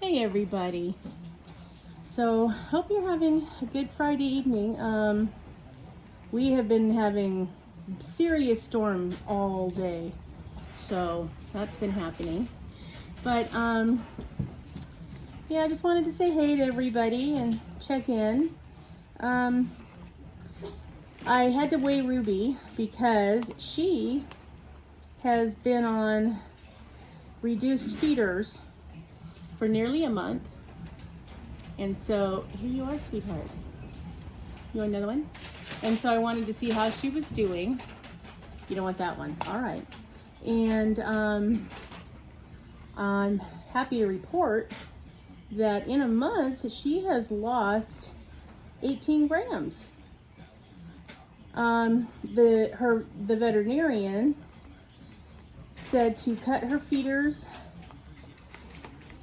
Hey everybody. So hope you're having a good Friday evening. We have been having serious storm all day, so that's been happening. But yeah, I just wanted to say hey to everybody and check in. I had to weigh Ruby because she has been on reduced feeders for nearly a month. And so, here you are, sweetheart. You want another one? And so I wanted to see how she was doing. You don't want that one. All right. And I'm happy to report that in a month, she has lost 18 grams. The veterinarian said to cut her feeders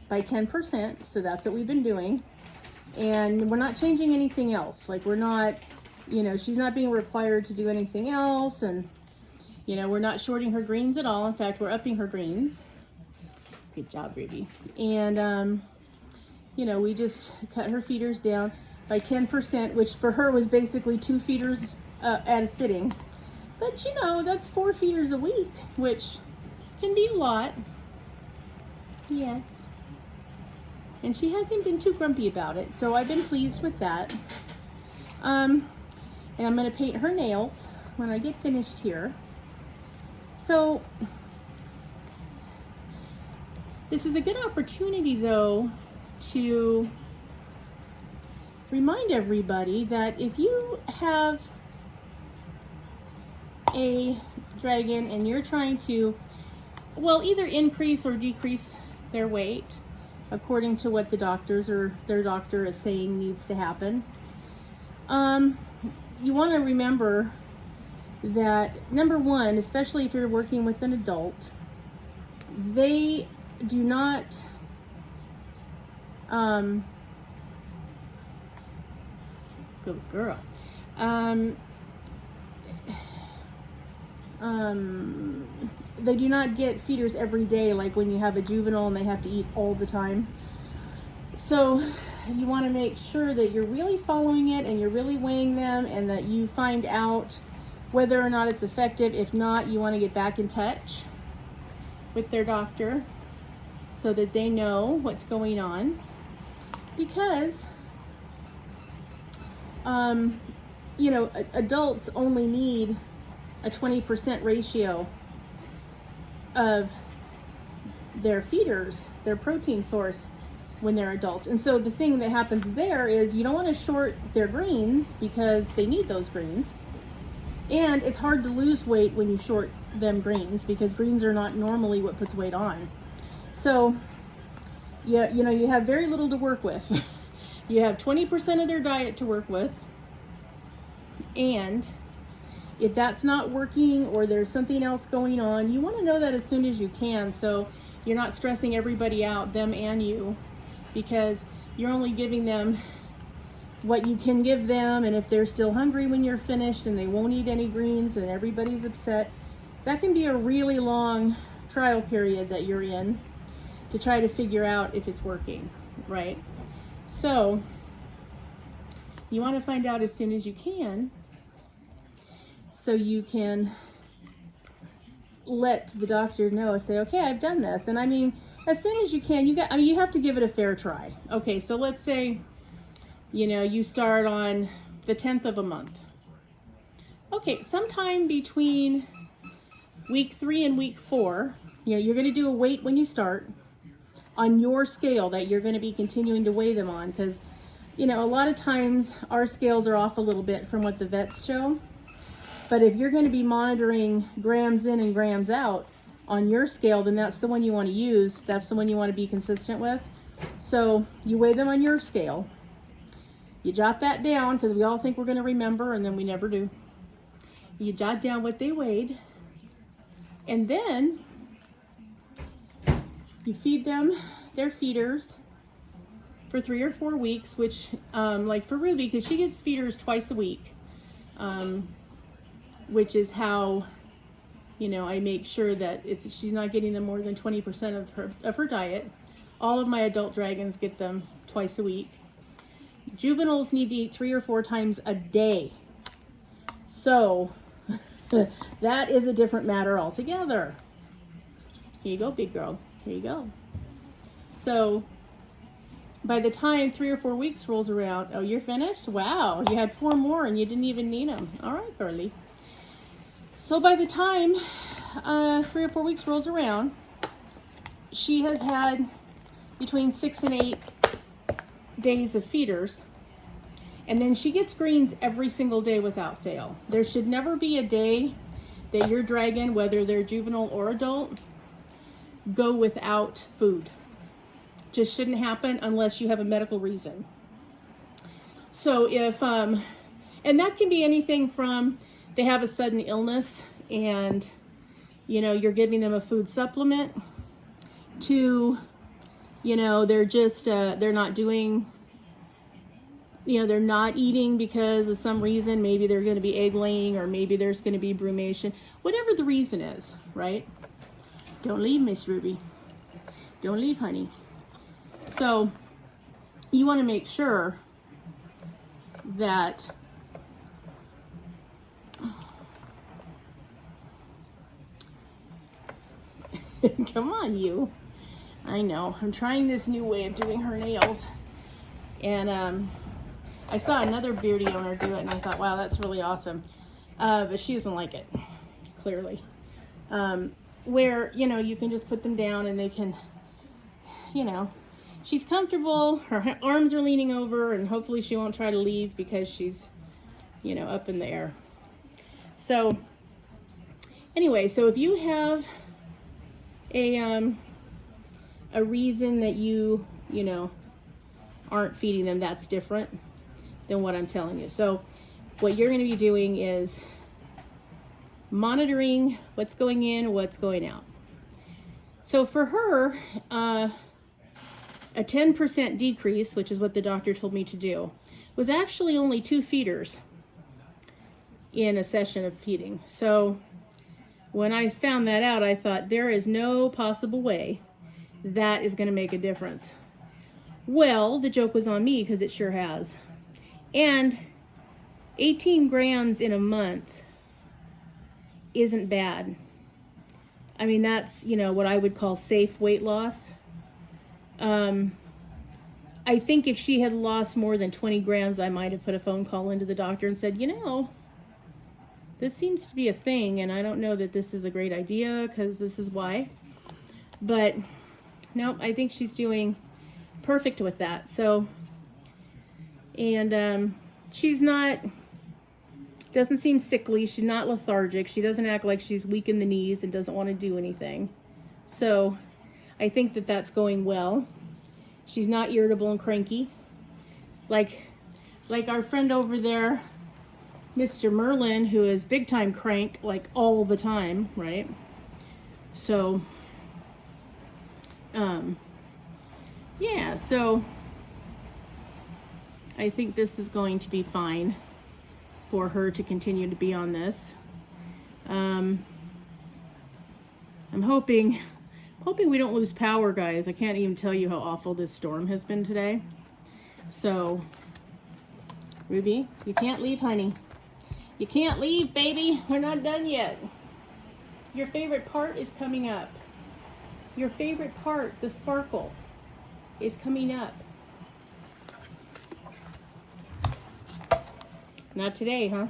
by 10%, so that's what we've been doing. And we're not changing anything else. Like, we're not, she's not being required to do anything else, and, we're not shorting her greens at all. In fact, we're upping her greens. Good job, Ruby. And, we just cut her feeders down by 10%, which for her was basically 2 feeders at a sitting. But, that's 4 feeders a week, which can be a lot. Yes. And she hasn't been too grumpy about it, so I've been pleased with that. And I'm going to paint her nails when I get finished here. So this is a good opportunity, though, to remind everybody that if you have a dragon and you're trying to, well, either increase or decrease their weight, according to what the doctors or their doctor is saying needs to happen. You want to remember that, number one, especially if you're working with an adult, they do not good girl. They do not get feeders every day like when you have a juvenile and they have to eat all the time. So you want to make sure that you're really following it and you're really weighing them and that you find out whether or not it's effective. If not, you want to get back in touch with their doctor so that they know what's going on. Because, adults only need a 20% ratio of their feeders, their protein source, when they're adults. And so the thing that happens there is you don't want to short their greens because they need those greens. And it's hard to lose weight when you short them greens because greens are not normally what puts weight on. So, yeah, you have very little to work with. You have 20% of their diet to work with. And if that's not working or there's something else going on, you want to know that as soon as you can, so you're not stressing everybody out, them and you, because you're only giving them what you can give them. And if they're still hungry when you're finished and they won't eat any greens and everybody's upset, that can be a really long trial period that you're in to try to figure out if it's working, right? So you want to find out as soon as you can, so you can let the doctor know, say, okay, I've done this. And I mean, as soon as you can, you have to give it a fair try. Okay, so let's say, you start on the 10th of a month. Okay, sometime between week 3 and week 4, you're going to do a weight when you start on your scale that you're going to be continuing to weigh them on. Because, a lot of times our scales are off a little bit from what the vets show. But if you're going to be monitoring grams in and grams out on your scale, then that's the one you want to use. That's the one you want to be consistent with. So you weigh them on your scale. You jot that down because we all think we're going to remember and then we never do. You jot down what they weighed. And then you feed them their feeders for 3 or 4 weeks, which like for Ruby, because she gets feeders twice a week. Which is how, I make sure that she's not getting them more than 20% of her diet. All of my adult dragons get them twice a week. Juveniles need to eat 3 or 4 times a day. So that is a different matter altogether. Here you go, big girl. Here you go. So by the time 3 or 4 weeks rolls around, oh, you're finished? Wow, you had 4 more and you didn't even need them. All right, girlie. So by the time 3 or 4 weeks rolls around, she has had between 6 and 8 days of feeders. And then she gets greens every single day without fail. There should never be a day that your dragon, whether they're juvenile or adult, go without food. Just shouldn't happen unless you have a medical reason. So if, and that can be anything from they have a sudden illness and, you know, you're giving them a food supplement to, you know, they're just, they're not doing, you know, they're not eating because of some reason. Maybe they're going to be egg laying, or maybe there's going to be brumation, whatever the reason is, right? Don't leave, Miss Ruby. Don't leave, honey. So you want to make sure that come on, you. I know. I'm trying this new way of doing her nails. And I saw another beardy owner do it, and I thought, wow, that's really awesome. But she doesn't like it, clearly. Where, you know, you can just put them down and they can, you know, she's comfortable. Her arms are leaning over, and hopefully she won't try to leave because she's, you know, up in the air. So anyway, so if you have a reason that you know, aren't feeding them, that's different than what I'm telling you. So what you're going to be doing is monitoring what's going in, what's going out. So for her, a 10% decrease, which is what the doctor told me to do, was actually only 2 feeders in a session of feeding. So when I found that out, I thought there is no possible way that is going to make a difference. Well, the joke was on me because it sure has. And 18 grams in a month isn't bad. I mean, that's, you know, what I would call safe weight loss. I think if she had lost more than 20 grams, I might have put a phone call into the doctor and said, you know, this seems to be a thing, and I don't know that this is a great idea because this is why. But no, I think she's doing perfect with that. So, and she's not, doesn't seem sickly. She's not lethargic. She doesn't act like she's weak in the knees and doesn't want to do anything. So I think that that's going well. She's not irritable and cranky. Like our friend over there, Mr. Merlin, who is big time crank, like all the time, right? So, yeah, so I think this is going to be fine for her to continue to be on this. I'm hoping we don't lose power, guys. I can't even tell you how awful this storm has been today. So, Ruby, you can't leave, honey. You can't leave, baby. We're not done yet. Your favorite part is coming up. Your favorite part, the sparkle, is coming up. Not today, huh?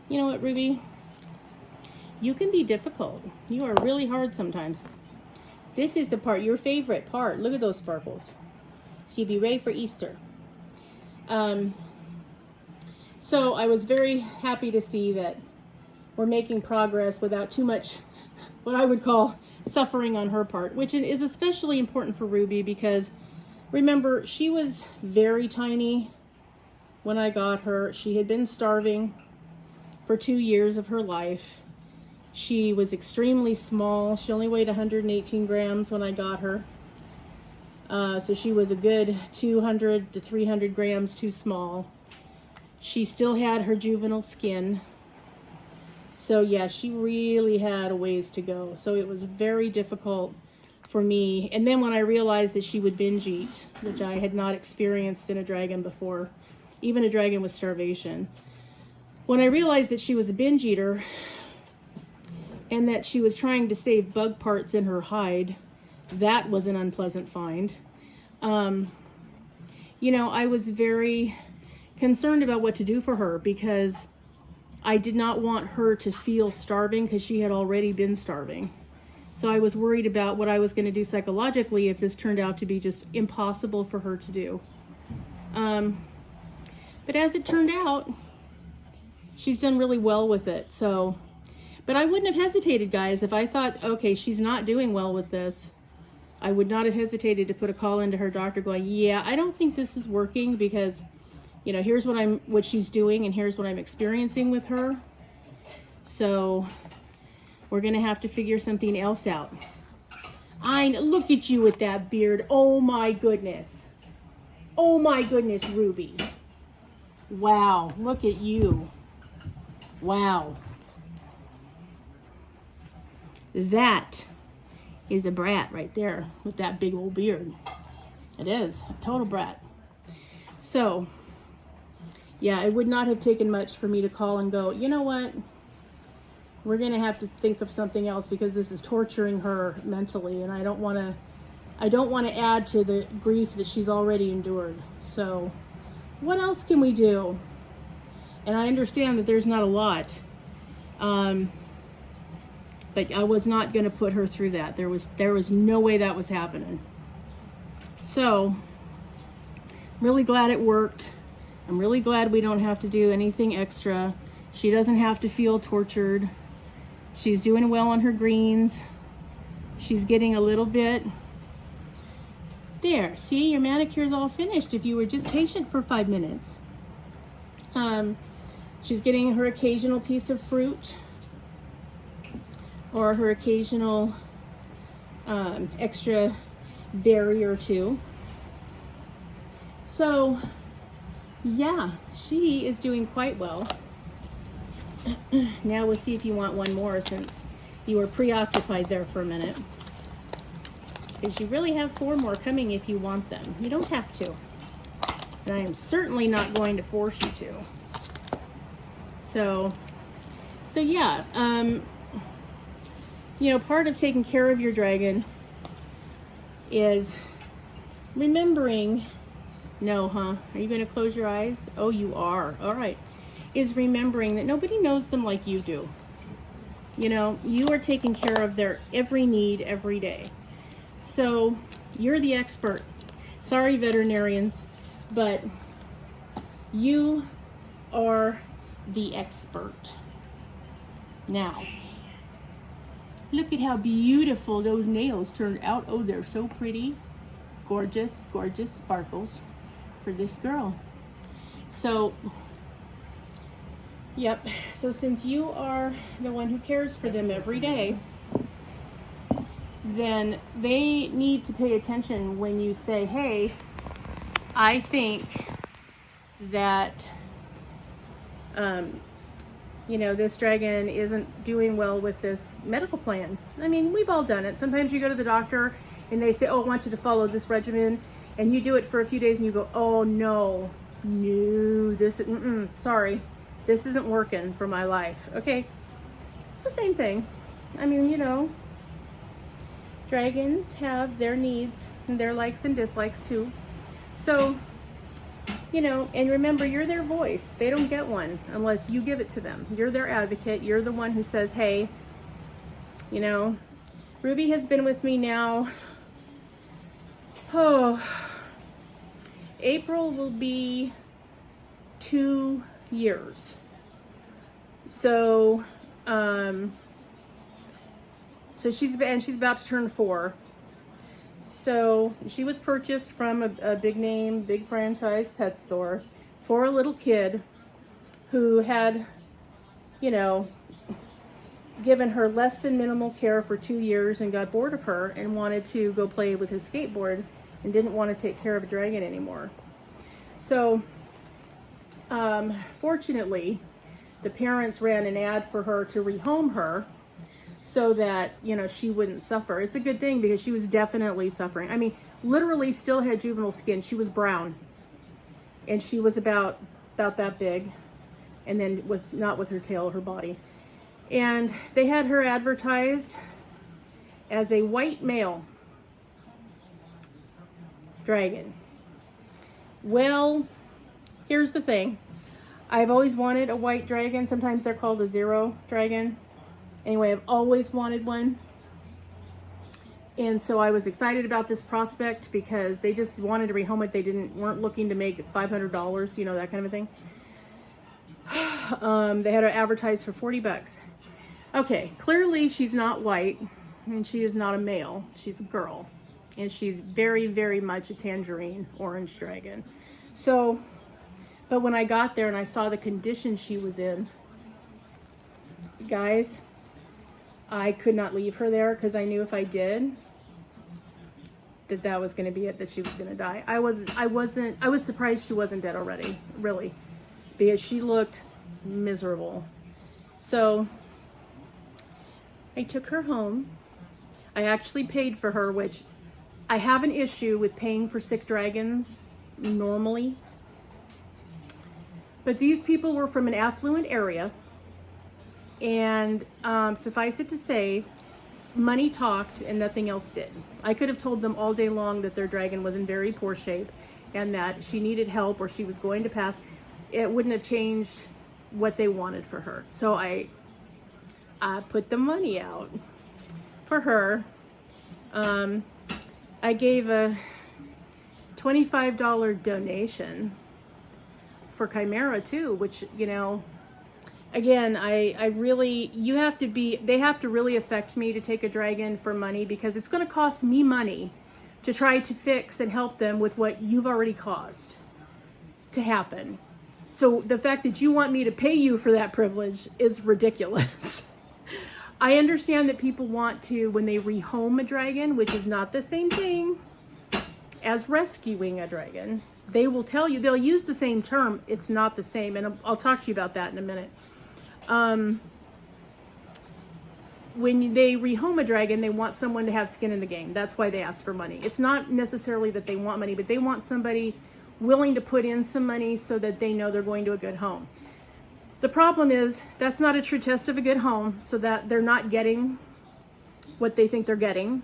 You know what, Ruby? You can be difficult. You are really hard sometimes. This is the part, your favorite part. Look at those sparkles. So you'd be ready for Easter. So I was very happy to see that we're making progress without too much, what I would call suffering on her part, which is especially important for Ruby because remember, she was very tiny when I got her. She had been starving for 2 years of her life. She was extremely small. She only weighed 118 grams when I got her. So she was a good 200 to 300 grams too small. She still had her juvenile skin. So yeah, she really had a ways to go. So it was very difficult for me. And then when I realized that she would binge eat, which I had not experienced in a dragon before, even a dragon with starvation. When I realized that she was a binge eater and that she was trying to save bug parts in her hide, that was an unpleasant find. You know, I was very concerned about what to do for her because I did not want her to feel starving because she had already been starving. So I was worried about what I was going to do psychologically if this turned out to be just impossible for her to do. But as it turned out, she's done really well with it. So, but I wouldn't have hesitated, guys, if I thought, okay, she's not doing well with this. I would not have hesitated to put a call into her doctor going, yeah, I don't think this is working because, you know, here's what she's doing and here's what I'm experiencing with her. So we're going to have to figure something else out. Look at you with that beard. Oh my goodness. Oh my goodness, Ruby. Wow, look at you. Wow. That is a brat right there with that big old beard. It is a total brat. So, yeah, it would not have taken much for me to call and go, you know what? We're going to have to think of something else because this is torturing her mentally, and I don't want to add to the grief that she's already endured. So, what else can we do? And I understand that there's not a lot. But I was not going to put her through that. There was no way that was happening. So, really glad it worked. I'm really glad we don't have to do anything extra. She doesn't have to feel tortured. She's doing well on her greens. She's getting a little bit. There, see, your manicure's all finished if you were just patient for 5 minutes. She's getting her occasional piece of fruit or her occasional extra berry or two. So, yeah, she is doing quite well. Now we'll see if you want one more since you were preoccupied there for a minute. Because you really have 4 more coming if you want them. You don't have to. And I am certainly not going to force you to. So yeah, you know, part of taking care of your dragon is remembering, no, huh? Are you going to close your eyes? Oh, you are. All right. Is remembering that nobody knows them like you do. You know, you are taking care of their every need every day. So you're the expert. Sorry, veterinarians, but you are the expert. Now, look at how beautiful those nails turned out. Oh, they're so pretty. Gorgeous, gorgeous sparkles for this girl. So, yep. So since you are the one who cares for them every day, then they need to pay attention when you say, hey, I think that, you know, this dragon isn't doing well with this medical plan. I mean, we've all done it. Sometimes you go to the doctor and they say, oh, I want you to follow this regimen, and you do it for a few days and you go, oh no, this, sorry, this isn't working for my life. Okay, it's the same thing. I mean, you know, dragons have their needs and their likes and dislikes too. So, you know, and remember, you're their voice. They don't get one unless you give it to them. You're their advocate. You're the one who says, hey, you know, Ruby has been with me now. Oh, April will be 2 years. So, she's about to turn 4. So she was purchased from a big name, big franchise pet store for a little kid who had, you know, given her less than minimal care for 2 years and got bored of her and wanted to go play with his skateboard and didn't want to take care of a dragon anymore. So, fortunately, the parents ran an ad for her to rehome her so that, you know, she wouldn't suffer. It's a good thing because she was definitely suffering. I mean, literally still had juvenile skin. She was brown, and she was about that big, and then not with her tail, her body. And they had her advertised as a white male dragon. Well, here's the thing. I've always wanted a white dragon. Sometimes they're called a zero dragon. Anyway, I've always wanted one. And so I was excited about this prospect because they just wanted to rehome it. They weren't looking to make $500, you know, that kind of a thing. They had it advertised for $40. Okay, clearly she's not white, and she is not a male. She's a girl, and she's very, very much a tangerine orange dragon. So, but when I got there and I saw the condition she was in, guys, I could not leave her there because I knew if I did, that was going to be it, that she was going to die. I was surprised she wasn't dead already, really, because she looked miserable. So I took her home. I actually paid for her, which I have an issue with paying for sick dragons normally. But these people were from an affluent area, and suffice it to say, money talked and nothing else did. I could have told them all day long that their dragon was in very poor shape and that she needed help or she was going to pass. It wouldn't have changed what they wanted for her. So I put the money out for her. I gave a $25 donation for Chimera too, which, you know, again, I really, they have to really affect me to take a dragon for money, because it's going to cost me money to try to fix and help them with what you've already caused to happen. So the fact that you want me to pay you for that privilege is ridiculous. I understand that people want to, when they rehome a dragon, which is not the same thing as rescuing a dragon, they will tell you, they'll use the same term, it's not the same, and I'll talk to you about that in a minute. When they rehome a dragon, they want someone to have skin in the game. That's why they ask for money. It's not necessarily that they want money, but they want somebody willing to put in some money so that they know they're going to a good home. The problem is that's not a true test of a good home, so that they're not getting what they think they're getting.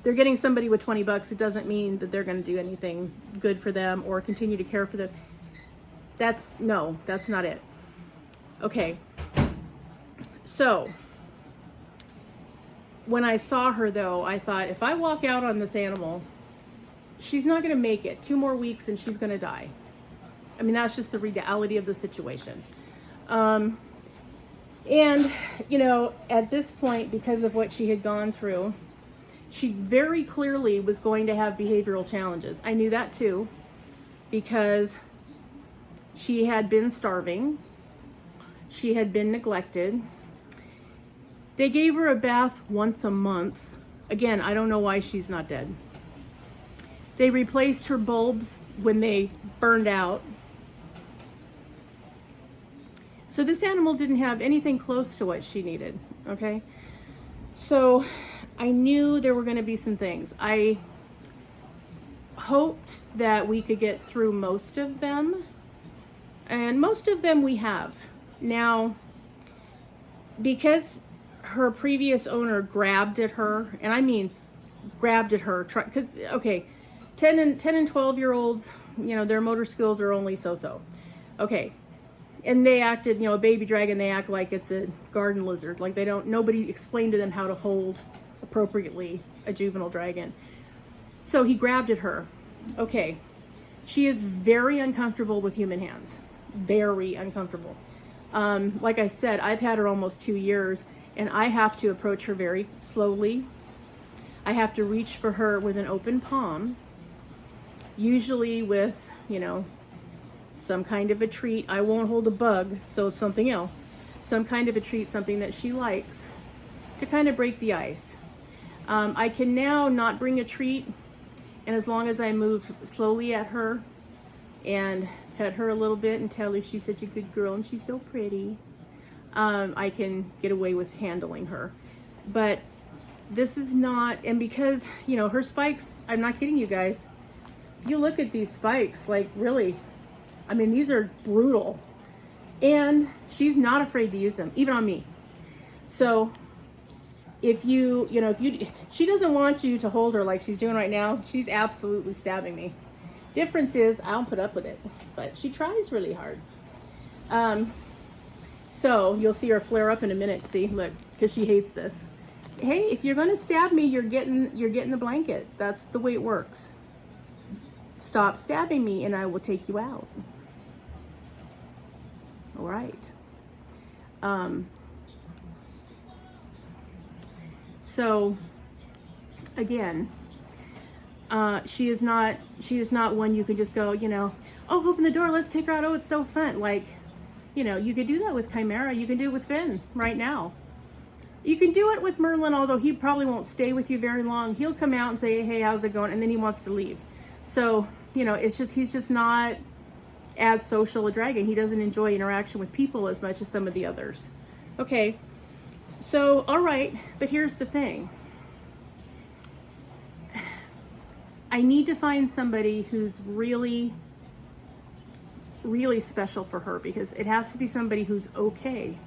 They're getting somebody with $20. It doesn't mean that they're going to do anything good for them or continue to care for them. That's not it. Okay. So when I saw her though, I thought, if I walk out on this animal, she's not going to make it 2 more weeks and she's going to die. I mean, that's just the reality of the situation. And, you know, at this point, because of what she had gone through, she very clearly was going to have behavioral challenges. I knew that too, because she had been starving. She had been neglected. They gave her a bath once a month. Again, I don't know why she's not dead. They replaced her bulbs when they burned out. So this animal didn't have anything close to what she needed, okay? So I knew there were going to be some things. I hoped that we could get through most of them, and most of them we have. Now, because her previous owner grabbed at her, and I mean grabbed at her, because, okay, 10 and 12-year-olds, you know, their motor skills are only so-so. Okay. And they acted, you know, a baby dragon, they act like it's a garden lizard. Like nobody explained to them how to hold appropriately a juvenile dragon. So he grabbed at her. Okay. She is very uncomfortable with human hands. Very uncomfortable. Like I said, I've had her almost 2 years, and I have to approach her very slowly. I have to reach for her with an open palm, usually with, you know, some kind of a treat. I won't hold a bug, so it's something else. Some kind of a treat, something that she likes, to kind of break the ice. I can now not bring a treat, and as long as I move slowly at her and pet her a little bit and tell her she's such a good girl and she's so pretty, I can get away with handling her. But this is not, and because, you know, her spikes, I'm not kidding you guys. You look at these spikes, like really, I mean, these are brutal. And she's not afraid to use them, even on me. So if she doesn't want you to hold her like she's doing right now, she's absolutely stabbing me. Difference is, I don't put up with it, but she tries really hard. So you'll see her flare up in a minute. See, look, because she hates this. Hey, if you're going to stab me, you're getting the blanket. That's the way it works. Stop stabbing me and I will take you out. All right. So again, she is not one you can just go, you know, oh, open the door, let's take her out. Oh, it's so fun. Like, you know, you could do that with Chimera. You can do it with Finn right now. You can do it with Merlin, although he probably won't stay with you very long. He'll come out and say, hey, how's it going? And then he wants to leave. So, you know, he's just not as social a dragon. He doesn't enjoy interaction with people as much as some of the others. Okay, so, all right, but here's the thing. I need to find somebody who's really, really special for her, because it has to be somebody who's okay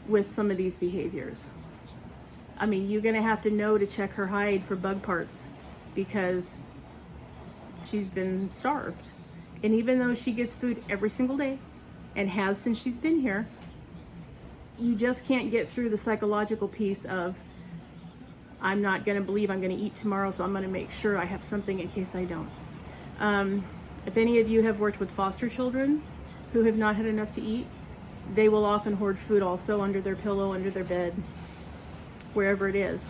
with some of these behaviors. I mean, you're gonna have to know to check her hide for bug parts, because she's been starved. And even though she gets food every single day, and has since she's been here, you just can't get through the psychological piece of, I'm not gonna believe I'm gonna eat tomorrow, so I'm gonna make sure I have something in case I don't. If any of you have worked with foster children who have not had enough to eat, they will often hoard food also under their pillow, under their bed, wherever it is.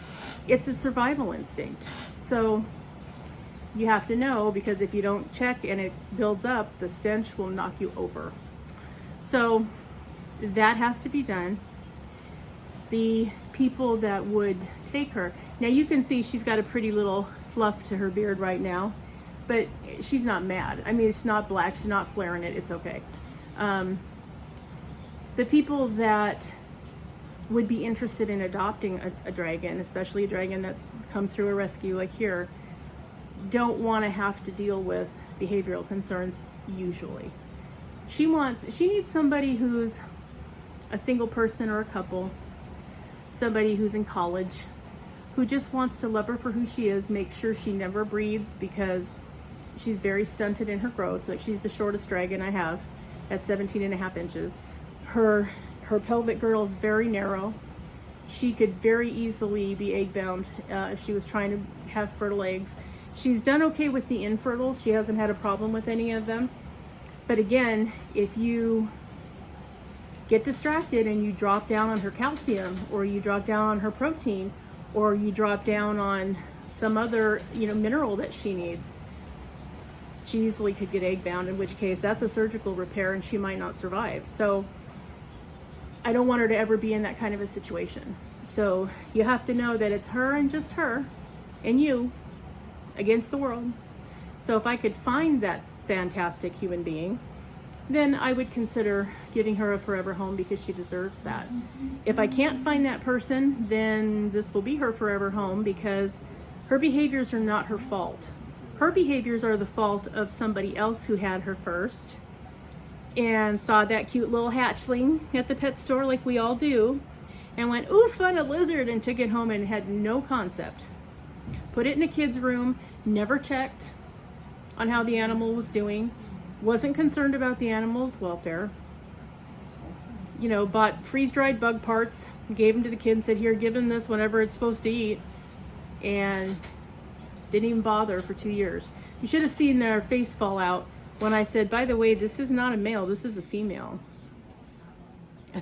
It's a survival instinct. So you have to know, because if you don't check and it builds up, the stench will knock you over. So that has to be done. The people that would take her, now you can see she's got a pretty little fluff to her beard right now, but she's not mad. I mean, it's not black, she's not flaring it, it's okay. The people that would be interested in adopting a dragon, especially a dragon that's come through a rescue like here, don't want to have to deal with behavioral concerns usually. She needs somebody who's a single person or a couple, somebody who's in college, who just wants to love her for who she is, make sure she never breeds, because she's very stunted in her growth. Like, she's the shortest dragon I have at 17.5 inches. Her pelvic girdle is very narrow. She could very easily be egg bound if she was trying to have fertile eggs. She's done okay with the infertiles. She hasn't had a problem with any of them. But again, if you get distracted and you drop down on her calcium, or you drop down on her protein, or you drop down on some other, you know, mineral that she needs, she easily could get egg bound, in which case that's a surgical repair and she might not survive. So I don't want her to ever be in that kind of a situation. So you have to know that it's her and just her and you against the world. So if I could find that fantastic human being, then I would consider giving her a forever home, because she deserves that. If I can't find that person, then this will be her forever home, because her behaviors are not her fault. Her behaviors are the fault of somebody else who had her first and saw that cute little hatchling at the pet store, like we all do, and went, ooh, fun, a lizard, and took it home and had no concept. Put it in a kid's room, never checked on how the animal was doing, wasn't concerned about the animal's welfare, you know, bought freeze-dried bug parts, gave them to the kid and said, here, give him this whenever it's supposed to eat, and didn't even bother for 2 years. You should have seen their face fall out when I said, by the way, this is not a male, this is a female.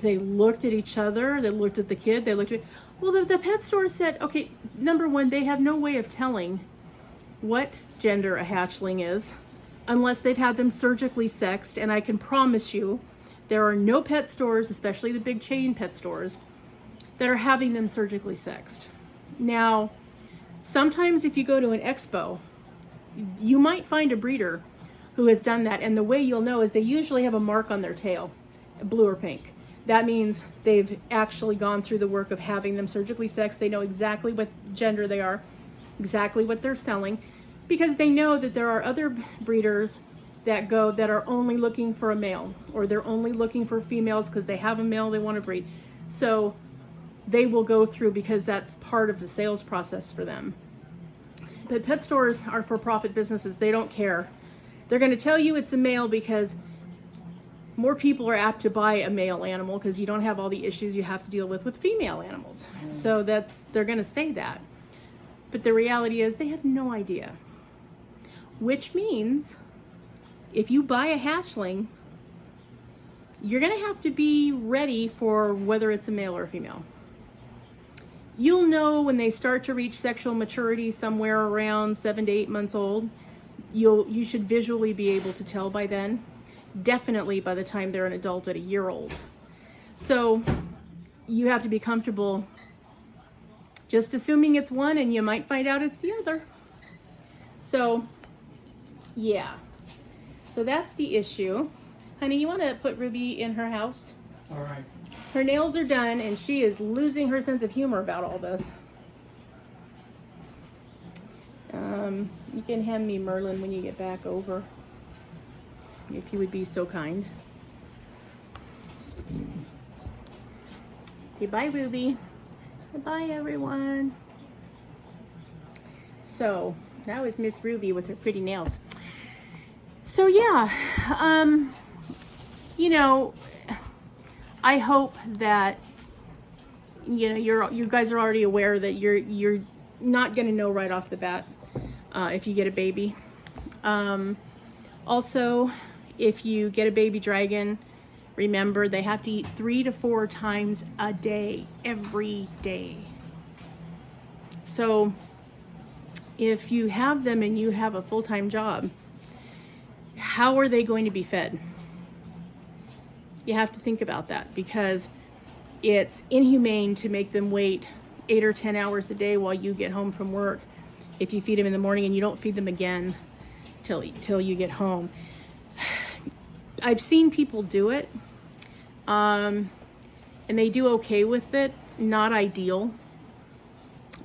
They looked at each other, they looked at the kid, they looked at, well, the pet store said, okay, number one, they have no way of telling what gender a hatchling is unless they've had them surgically sexed, and I can promise you there are no pet stores, especially the big chain pet stores, that are having them surgically sexed. Now, sometimes if you go to an expo, you might find a breeder who has done that, and the way you'll know is they usually have a mark on their tail, blue or pink. That means they've actually gone through the work of having them surgically sexed. They know exactly what gender they are, exactly what they're selling, because they know that there are other breeders that are only looking for a male, or they're only looking for females because they have a male they want to breed. So they will go through, because that's part of the sales process for them. But pet stores are for-profit businesses. They don't care. They're going to tell you it's a male because more people are apt to buy a male animal because you don't have all the issues you have to deal with female animals. So they're going to say that. But the reality is they have no idea. Which means if you buy a hatchling, you're going to have to be ready for whether it's a male or a female. You'll know when they start to reach sexual maturity somewhere around 7 to 8 months old. You should visually be able to tell by then. Definitely by the time they're an adult at a year old. So you have to be comfortable just assuming it's one, and you might find out it's the other. So yeah, so that's the issue. Honey, you want to put Ruby in her house? All right. Her nails are done, and she is losing her sense of humor about all this. You can hand me Merlin when you get back over, if you would be so kind. Say bye, Ruby. Bye, everyone. So that was Miss Ruby with her pretty nails. So yeah, you know, I hope that you guys are already aware that you're not going to know right off the bat if you get a baby. Also, if you get a baby dragon, remember they have to eat 3 to 4 times a day, every day. So if you have them and you have a full-time job, how are they going to be fed? You have to think about that, because it's inhumane to make them wait 8 or 10 hours a day while you get home from work if you feed them in the morning and you don't feed them again till you get home. I've seen people do it, and they do okay with it. Not ideal.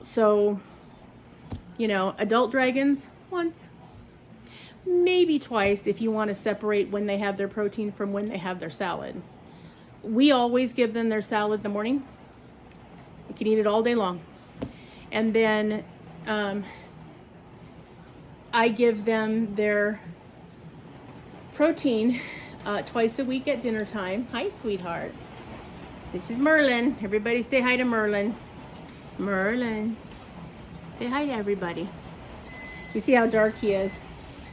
So, adult dragons, once, maybe twice if you want to separate when they have their protein from when they have their salad. We always give them their salad in the morning. You can eat it all day long. And then I give them their protein twice a week at dinner time. Hi, sweetheart. This is Merlin. Everybody say hi to Merlin. Merlin. Say hi to everybody. You see how dark he is?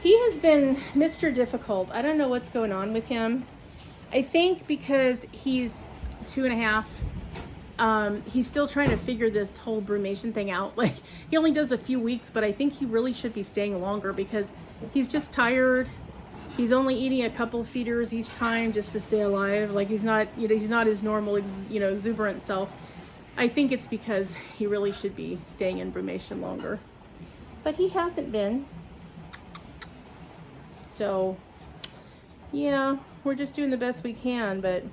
He has been Mr. Difficult. I don't know what's going on with him. I think because he's 2.5, he's still trying to figure this whole brumation thing out. Like, he only does a few weeks, but I think he really should be staying longer because he's just tired. He's only eating a couple feeders each time just to stay alive. Like, he's not his normal, exuberant self. I think it's because he really should be staying in brumation longer, but he hasn't been. So, yeah, we're just doing the best we can, but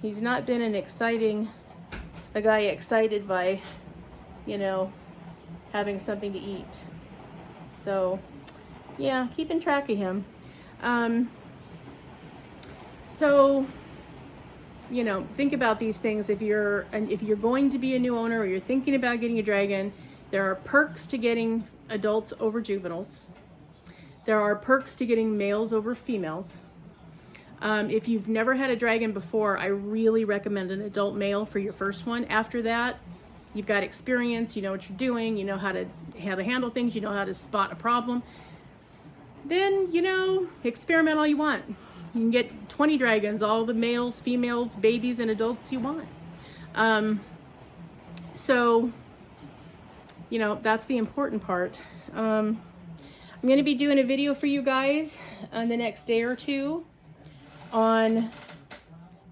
he's not been a guy excited by, having something to eat. So, yeah, keeping track of him. So, think about these things. If you're going to be a new owner or you're thinking about getting a dragon, there are perks to getting adults over juveniles. There are perks to getting males over females. If you've never had a dragon before, I really recommend an adult male for your first one. After that, you've got experience, you know what you're doing, you know how to handle things, you know how to spot a problem. Then, experiment all you want. You can get 20 dragons, all the males, females, babies, and adults you want. So, that's the important part. I'm going to be doing a video for you guys on the next day or two on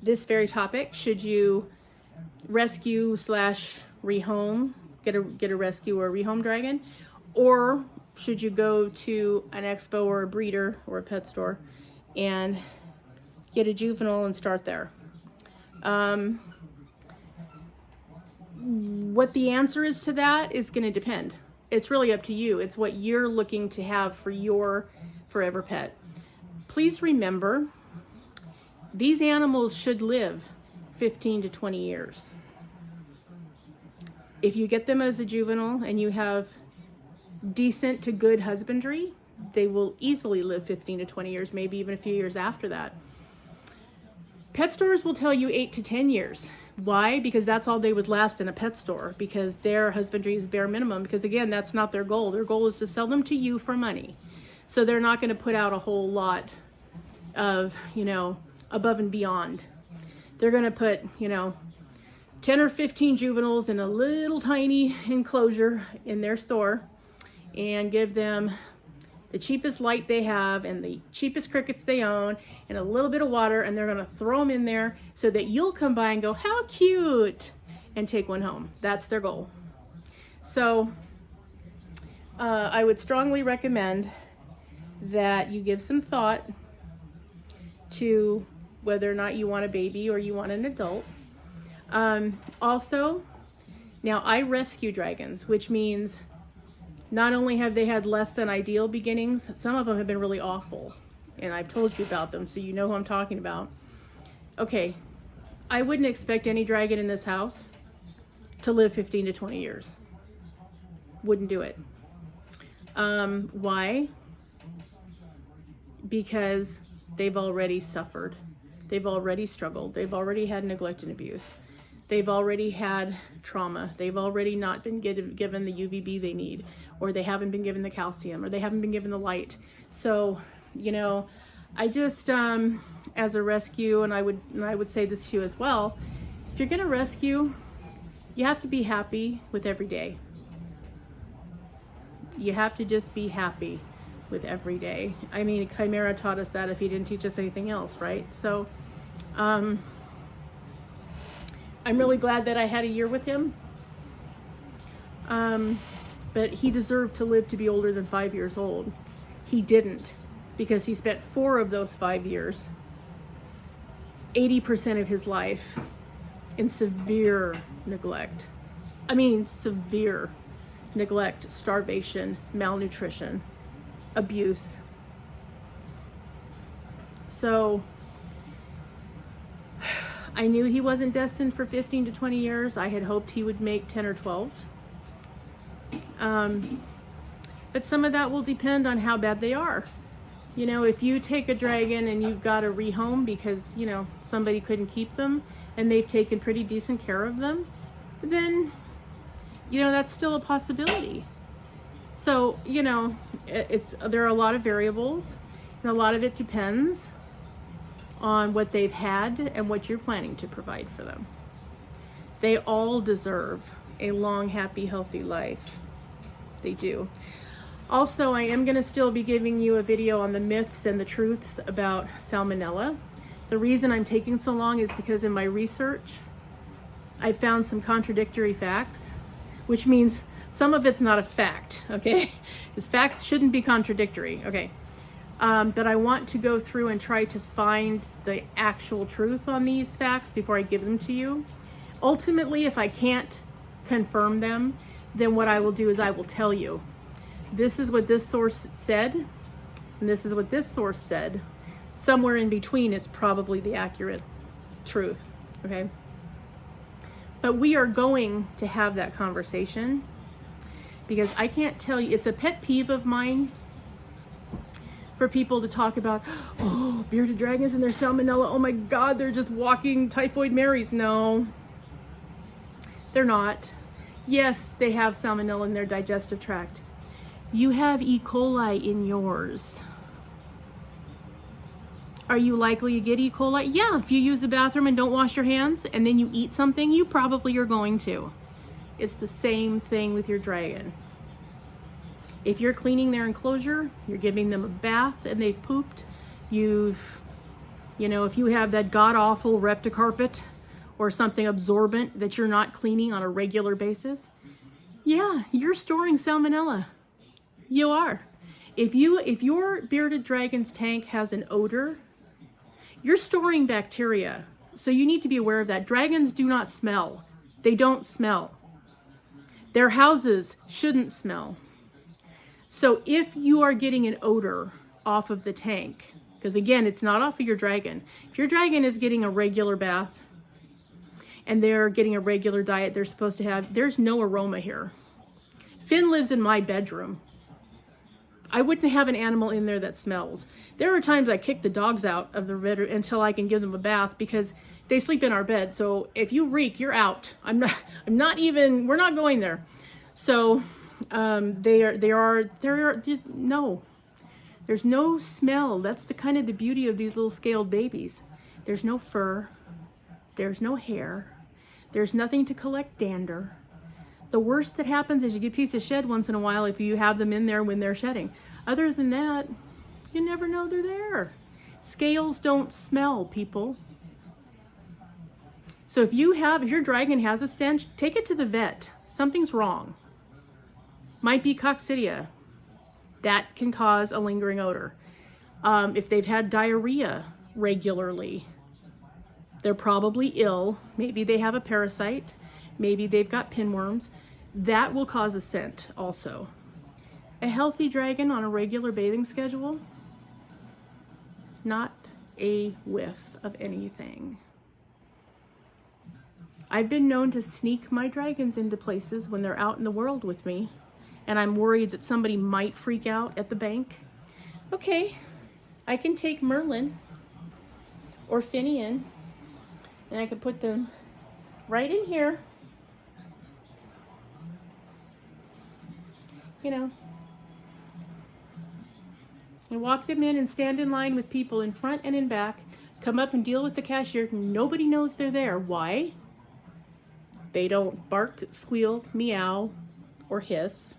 this very topic. Should you rescue / rehome, get a rescue or a rehome dragon, or should you go to an expo or a breeder or a pet store and get a juvenile and start there? What the answer is to that is going to depend. It's really up to you. It's what you're looking to have for your forever pet. Please remember, these animals should live 15 to 20 years. If you get them as a juvenile and you have decent to good husbandry, they will easily live 15 to 20 years, maybe even a few years after that. Pet stores will tell you 8 to 10 years. Why? Because that's all they would last in a pet store, because their husbandry is bare minimum, because again, that's not their goal. Their goal is to sell them to you for money. So they're not going to put out a whole lot of, above and beyond. They're going to put, 10 or 15 juveniles in a little tiny enclosure in their store and give them the cheapest light they have and the cheapest crickets they own and a little bit of water, and they're going to throw them in there so that you'll come by and go, how cute, and take one home. That's their goal. So I would strongly recommend that you give some thought to whether or not you want a baby or you want an adult. Also, now I rescue dragons, which means not only have they had less than ideal beginnings, some of them have been really awful. And I've told you about them, so you know who I'm talking about. Okay, I wouldn't expect any dragon in this house to live 15 to 20 years. Wouldn't do it. Why? Because they've already suffered. They've already struggled. They've already had neglect and abuse. They've already had trauma. They've already not been given the UVB they need, or they haven't been given the calcium, or they haven't been given the light. So, I just, as a rescue, and I would say this to you as well, if you're going to rescue, you have to be happy with every day. You have to just be happy with every day. I mean, Chimera taught us that if he didn't teach us anything else, right? So, I'm really glad that I had a year with him. But he deserved to live to be older than 5 years old. He didn't, because he spent 4 of those 5 years, 80% of his life, in severe neglect. I mean, severe neglect, starvation, malnutrition, abuse. So I knew he wasn't destined for 15 to 20 years. I had hoped he would make 10 or 12. But some of that will depend on how bad they are. If you take a dragon and you've got to rehome because, somebody couldn't keep them and they've taken pretty decent care of them, then, that's still a possibility. So, there are a lot of variables, and a lot of it depends on what they've had and what you're planning to provide for them. They all deserve a long, happy, healthy life. They do. Also, I am going to still be giving you a video on the myths and the truths about Salmonella. The reason I'm taking so long is because in my research, I found some contradictory facts, which means some of it's not a fact, okay? Because facts shouldn't be contradictory, okay? But I want to go through and try to find the actual truth on these facts before I give them to you. Ultimately, if I can't confirm them, then what I will do is I will tell you, this is what this source said, and this is what this source said. Somewhere in between is probably the accurate truth, okay? But we are going to have that conversation, because I can't tell you, it's a pet peeve of mine for people to talk about, oh, bearded dragons and their salmonella, oh my God, they're just walking typhoid Marys. No, they're not. Yes, they have salmonella in their digestive tract. You have E. coli in yours. Are you likely to get E. coli? Yeah, if you use the bathroom and don't wash your hands and then you eat something, you probably are going to. It's the same thing with your dragon. If you're cleaning their enclosure, you're giving them a bath and they've pooped, if you have that god-awful Repticarpet or something absorbent that you're not cleaning on a regular basis, yeah, you're storing salmonella. You are. If your bearded dragon's tank has an odor, you're storing bacteria So you need to be aware of that. Dragons do not smell. They don't smell. Their houses shouldn't smell. So if you are getting an odor off of the tank, because again, it's not off of your dragon. If your dragon is getting a regular bath and they're getting a regular diet they're supposed to have, there's no aroma here. Finn lives in my bedroom. I wouldn't have an animal in there that smells. There are times I kick the dogs out of the bedroom until I can give them a bath because they sleep in our bed. So if you reek, you're out. we're not going there. So no, there's no smell. That's the kind of the beauty of these little scaled babies. There's no fur. There's no hair. There's nothing to collect dander. The worst that happens is you get a piece of shed once in a while if you have them in there when they're shedding. Other than that, you never know they're there. Scales don't smell, people. So if your dragon has a stench, take it to the vet. Something's wrong. Might be coccidia. That can cause a lingering odor. If they've had diarrhea regularly, they're probably ill. Maybe they have a parasite. Maybe they've got pinworms. That will cause a scent also. A healthy dragon on a regular bathing schedule, not a whiff of anything. I've been known to sneak my dragons into places when they're out in the world with me, and I'm worried that somebody might freak out at the bank. Okay, I can take Merlin or Finian, and I can put them right in here. You know, and walk them in and stand in line with people in front and in back, come up and deal with the cashier. Nobody knows they're there. Why? They don't bark, squeal, meow, or hiss.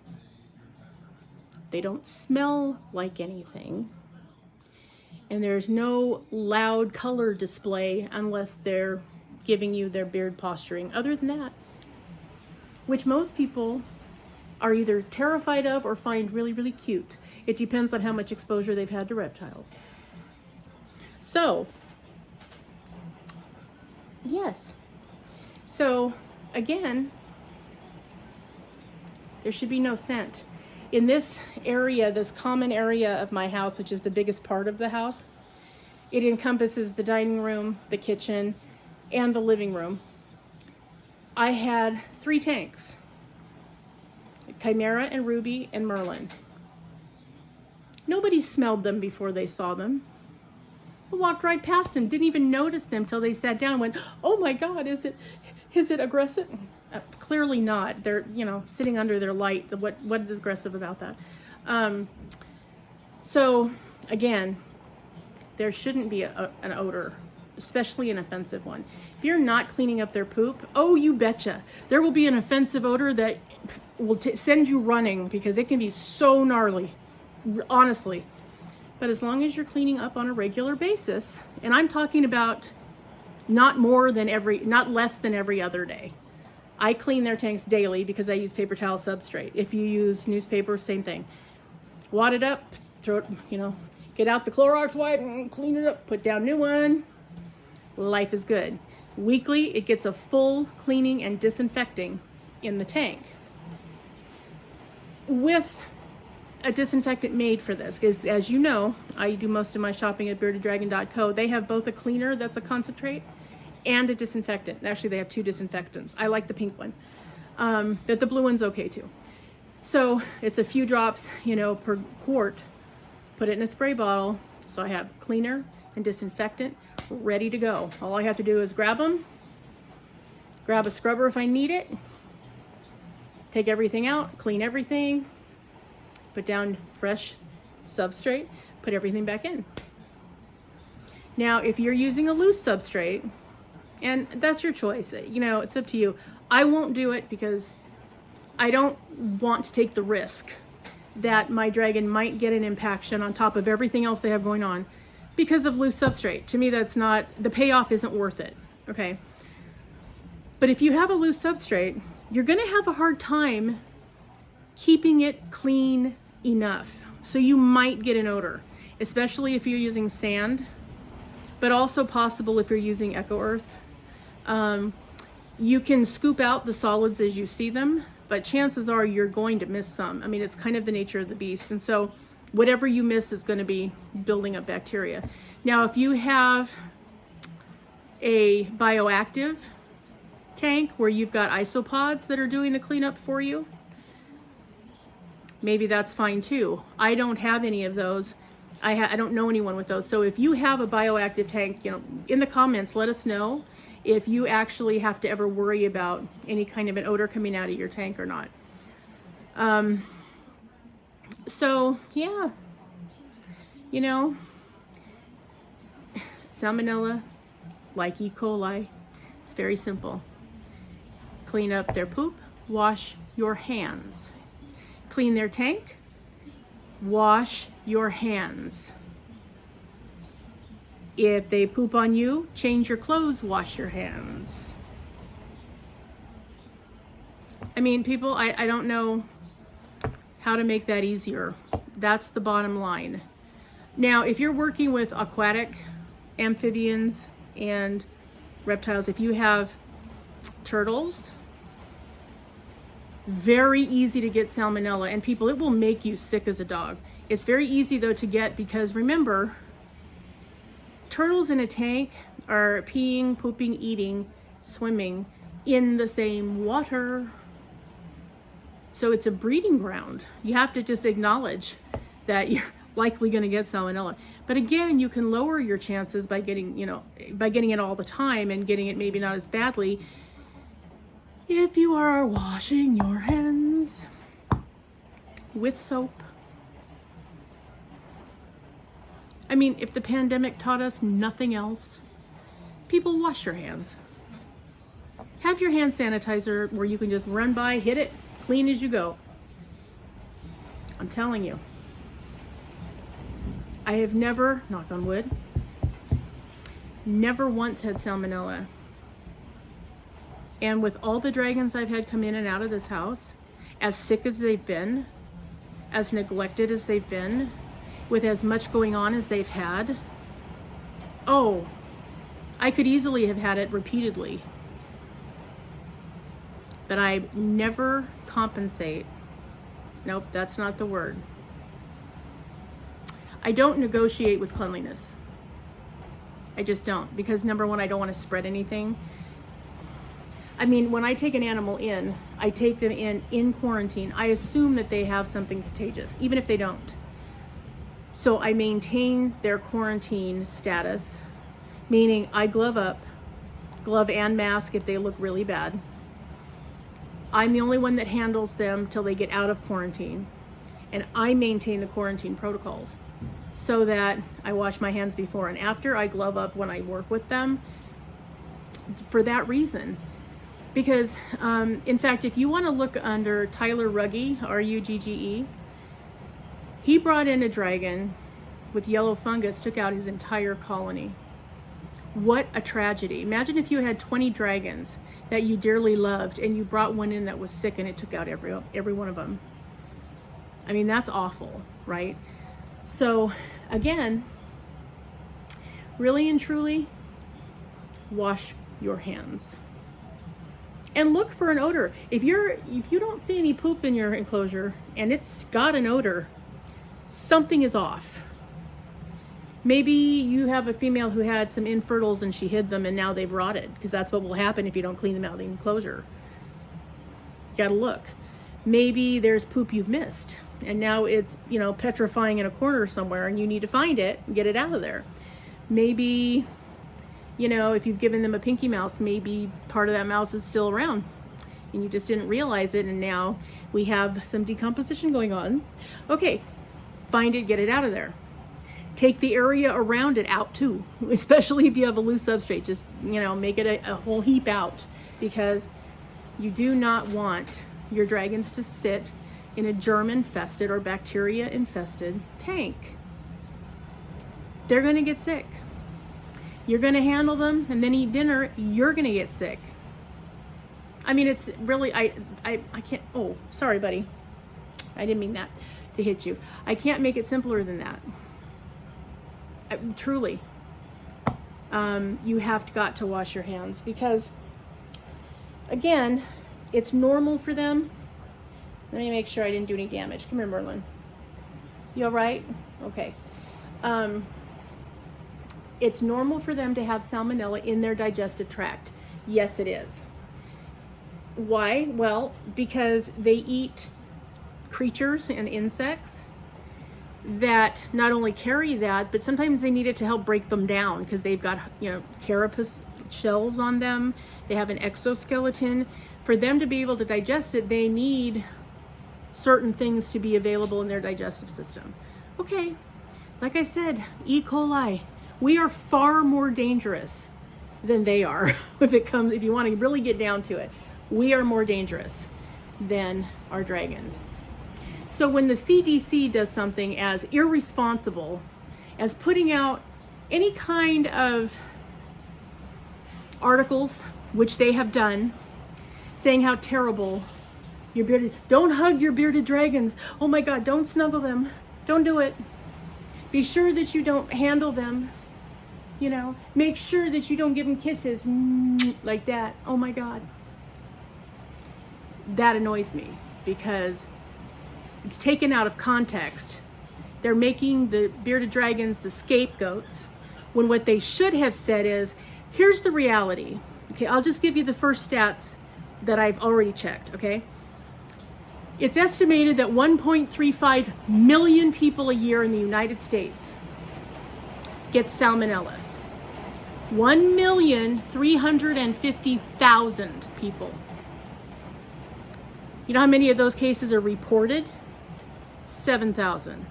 They don't smell like anything. And there's no loud color display unless they're giving you their beard posturing. Other than that, which most people are either terrified of or find really, really cute. It depends on how much exposure they've had to reptiles. So, yes. So, again, there should be no scent. In this area, this common area of my house, which is the biggest part of the house, it encompasses the dining room, the kitchen, and the living room. I had 3 tanks. Chimera and Ruby and Merlin. Nobody smelled them before they saw them. I walked right past them, didn't even notice them till they sat down and went, oh my God, is it aggressive? Clearly not. They're, sitting under their light. What is aggressive about that? So again, there shouldn't be an odor, especially an offensive one. If you're not cleaning up their poop, oh, you betcha. There will be an offensive odor that will send you running because it can be so gnarly, honestly. But as long as you're cleaning up on a regular basis, and I'm talking about not less than every other day. I clean their tanks daily because I use paper towel substrate. If you use newspaper, same thing. Wad it up, throw it, get out the Clorox wipe and clean it up, put down new one. Life is good. Weekly, it gets a full cleaning and disinfecting in the tank with a disinfectant made for this. Because as you know, I do most of my shopping at beardeddragon.co. They have both a cleaner that's a concentrate and a disinfectant. Actually, they have 2 disinfectants. I like the pink one, but the blue one's okay too. So it's a few drops, per quart. Put it in a spray bottle. So I have cleaner and disinfectant ready to go. All I have to do is grab them, grab a scrubber if I need it, take everything out, clean everything, put down fresh substrate, put everything back in. Now, if you're using a loose substrate, and that's your choice, it's up to you. I won't do it because I don't want to take the risk that my dragon might get an impaction on top of everything else they have going on because of loose substrate. To me, the payoff isn't worth it, okay? But if you have a loose substrate, you're gonna have a hard time keeping it clean enough. So you might get an odor, especially if you're using sand. but also possible if you're using Eco Earth. You can scoop out the solids as you see them, but chances are you're going to miss some. I mean, it's kind of the nature of the beast. And so whatever you miss is going to be building up bacteria. Now, if you have a bioactive tank where you've got isopods that are doing the cleanup for you, maybe that's fine too. I don't have any of those. I don't know anyone with those. So if you have a bioactive tank, you know, in the comments, let us know if you actually have to ever worry about any kind of an odor coming out of your tank or not. So yeah, you know, Salmonella, like E. coli, it's very simple. Clean up their poop, wash your hands. Clean their tank, wash your hands. If they poop on you, change your clothes, wash your hands. I mean, people, I don't know how to make that easier. That's the bottom line. Now, if you're working with aquatic amphibians and reptiles, if you have turtles, very easy to get Salmonella. And people, it will make you sick as a dog. It's very easy though to get, because remember, turtles in a tank are peeing, pooping, eating, swimming in the same water. So it's a breeding ground. You have to just acknowledge that you're likely going to get Salmonella. But again, you can lower your chances by getting, you know, by getting it all the time and getting it maybe not as badly if you are washing your hands with soap. I mean, if the pandemic taught us nothing else, people, wash your hands. Have your hand sanitizer where you can just run by, hit it, clean as you go. I'm telling you. I have never, knock on wood, never once had Salmonella. And with all the dragons I've had come in and out of this house, as sick as they've been, as neglected as they've been, with as much going on as they've had, oh, I could easily have had it repeatedly. But I never compensate. Nope, that's not the word. I don't negotiate with cleanliness. I just don't, because number one, I don't want to spread anything. I mean, when I take an animal in, I take them in quarantine. I assume that they have something contagious, even if they don't. So I maintain their quarantine status, meaning I glove up, glove and mask if they look really bad. I'm the only one that handles them till they get out of quarantine. And I maintain the quarantine protocols so that I wash my hands before and after. I glove up when I work with them for that reason. Because, in fact, if you want to look under Tyler Rugge, R-U-G-G-E, he brought in a dragon with yellow fungus, took out his entire colony. What a tragedy. Imagine if you had 20 dragons that you dearly loved and you brought one in that was sick and it took out every one of them. I mean, that's awful, right? So, again, really and truly, wash your hands. And look for an odor. If you don't see any poop in your enclosure and it's got an odor, something is off. Maybe you have a female who had some infertils and she hid them and now they've rotted, because that's what will happen if you don't clean them out of the enclosure. You gotta look. Maybe there's poop you've missed and now it's, you know, petrifying in a corner somewhere and you need to find it and get it out of there. Maybe, you know, if you've given them a pinky mouse, maybe part of that mouse is still around and you just didn't realize it, and now we have some decomposition going on. Okay, find it, get it out of there. Take the area around it out too, especially if you have a loose substrate. Just, you know, make it a whole heap out, because you do not want your dragons to sit in a germ-infested or bacteria-infested tank. They're going to get sick. You're going to handle them and then eat dinner, you're going to get sick. I mean, it's really, I can't, oh, sorry, buddy. I didn't mean that to hit you. I can't make it simpler than that. Truly. you have got to wash your hands, because again, it's normal for them. Let me make sure I didn't do any damage. Come here, Merlin. You all right? Okay. It's normal for them to have salmonella in their digestive tract. Yes, it is. Why? Well, because they eat creatures and insects that not only carry that, but sometimes they need it to help break them down, because they've got, carapace shells on them. They have an exoskeleton. For them to be able to digest it, they need certain things to be available in their digestive system. Okay, like I said, E. coli, we are far more dangerous than they are. If you want to really get down to it, we are more dangerous than our dragons. So when the CDC does something as irresponsible as putting out any kind of articles, which they have done, saying how terrible your bearded, don't hug your bearded dragons. Oh my God, don't snuggle them. Don't do it. Be sure that you don't handle them. Make sure that you don't give them kisses like that. Oh my God. That annoys me, because it's taken out of context. They're making the bearded dragons the scapegoats, when what they should have said is, here's the reality. Okay, I'll just give you the first stats that I've already checked, okay? It's estimated that 1.35 million people a year in the United States get salmonella. 1,350,000 people. You know how many of those cases are reported? 7,000.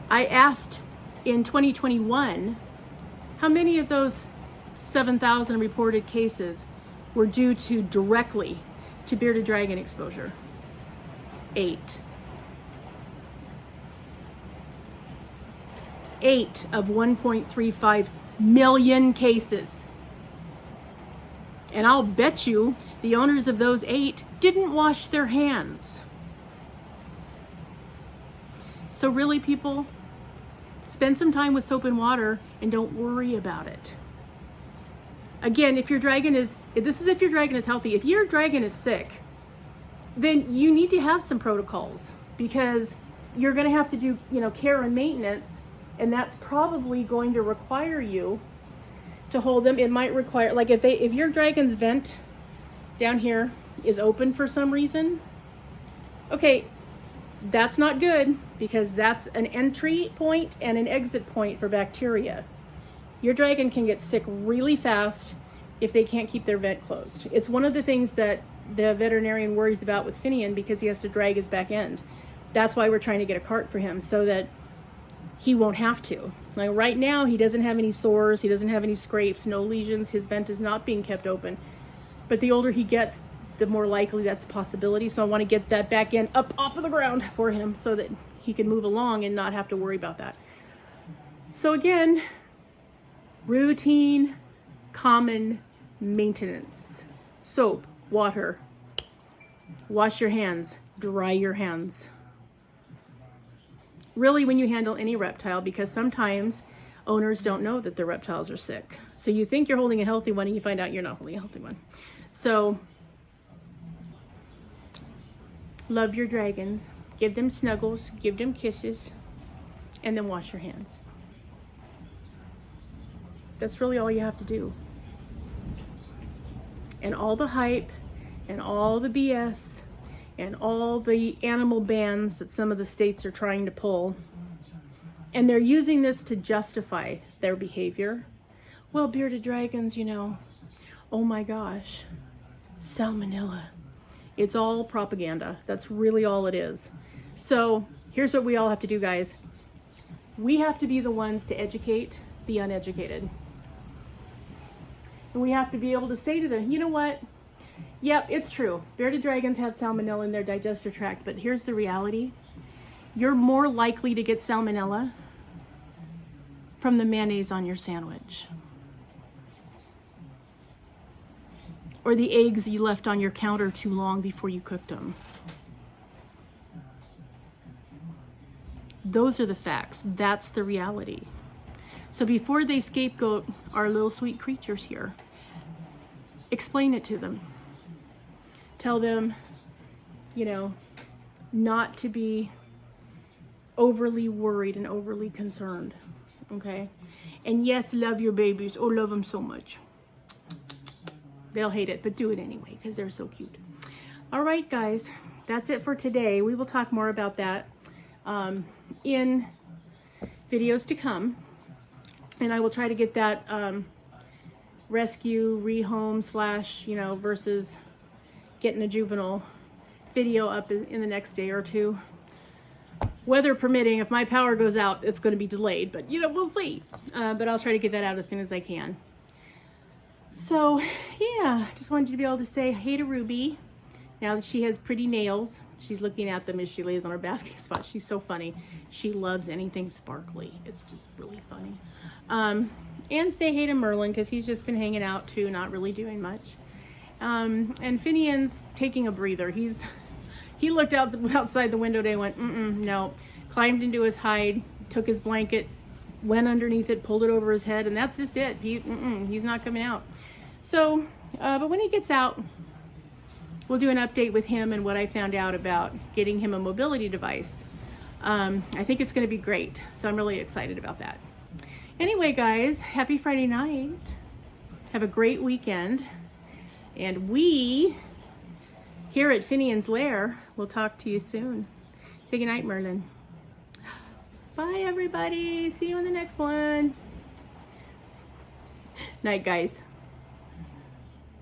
I asked in 2021, how many of those 7,000 reported cases were due to directly to bearded dragon exposure? 8. 8 of 1.35 million cases. And I'll bet you the owners of those 8 didn't wash their hands. So really, people, spend some time with soap and water and don't worry about it. Again, if your dragon is healthy. If your dragon is sick, then you need to have some protocols, because you're going to have to do, care and maintenance, and that's probably going to require you to hold them. It might require, like if your dragon's vent down here is open for some reason, okay, that's not good, because that's an entry point and an exit point for bacteria. Your dragon can get sick really fast if they can't keep their vent closed. It's one of the things that the veterinarian worries about with Finian, because he has to drag his back end. That's why we're trying to get a cart for him, so that he won't have to. Like right now, he doesn't have any sores, he doesn't have any scrapes, no lesions, his vent is not being kept open. But the older he gets, the more likely that's a possibility. So I want to get that back end up off of the ground for him, so that he can move along and not have to worry about that. So again, routine, common maintenance. Soap, water, wash your hands, dry your hands. Really, when you handle any reptile, because sometimes owners don't know that their reptiles are sick. So you think you're holding a healthy one and you find out you're not holding a healthy one. So love your dragons, give them snuggles, give them kisses, and then wash your hands. That's really all you have to do. And all the hype and all the BS and all the animal bans that some of the states are trying to pull, and they're using this to justify their behavior. Well, bearded dragons, oh my gosh, salmonella. It's all propaganda. That's really all it is. So here's what we all have to do, guys. We have to be the ones to educate the uneducated. And we have to be able to say to them, you know what? Yep, it's true. Bearded dragons have salmonella in their digestive tract, but here's the reality. You're more likely to get salmonella from the mayonnaise on your sandwich, or the eggs you left on your counter too long before you cooked them. Those are the facts. That's the reality. So before they scapegoat our little sweet creatures here, explain it to them. Tell them, you know, not to be overly worried and overly concerned, okay? And yes, love your babies. Oh, love them so much. They'll hate it, but do it anyway because they're so cute. All right, guys, that's it for today. We will talk more about that in videos to come. And I will try to get that rescue, rehome / you know, versus getting a juvenile video up in the next day or two. Weather permitting, if my power goes out, it's going to be delayed, but you know, we'll see. But I'll try to get that out as soon as I can. So yeah, just wanted you to be able to say hey to Ruby. Now that she has pretty nails, she's looking at them as she lays on her basking spot. She's so funny. She loves anything sparkly. It's just really funny. And say hey to Merlin, because he's just been hanging out too, not really doing much. And Finian's taking a breather. He looked outside the window today and went, no. Climbed into his hide, took his blanket, went underneath it, pulled it over his head, and that's just it. He's not coming out. So, but when he gets out, we'll do an update with him and what I found out about getting him a mobility device. I think it's going to be great. So I'm really excited about that. Anyway, guys, happy Friday night. Have a great weekend. And we, here at Finian's Lair, will talk to you soon. Say goodnight, Merlin. Bye, everybody. See you in the next one. Night, guys.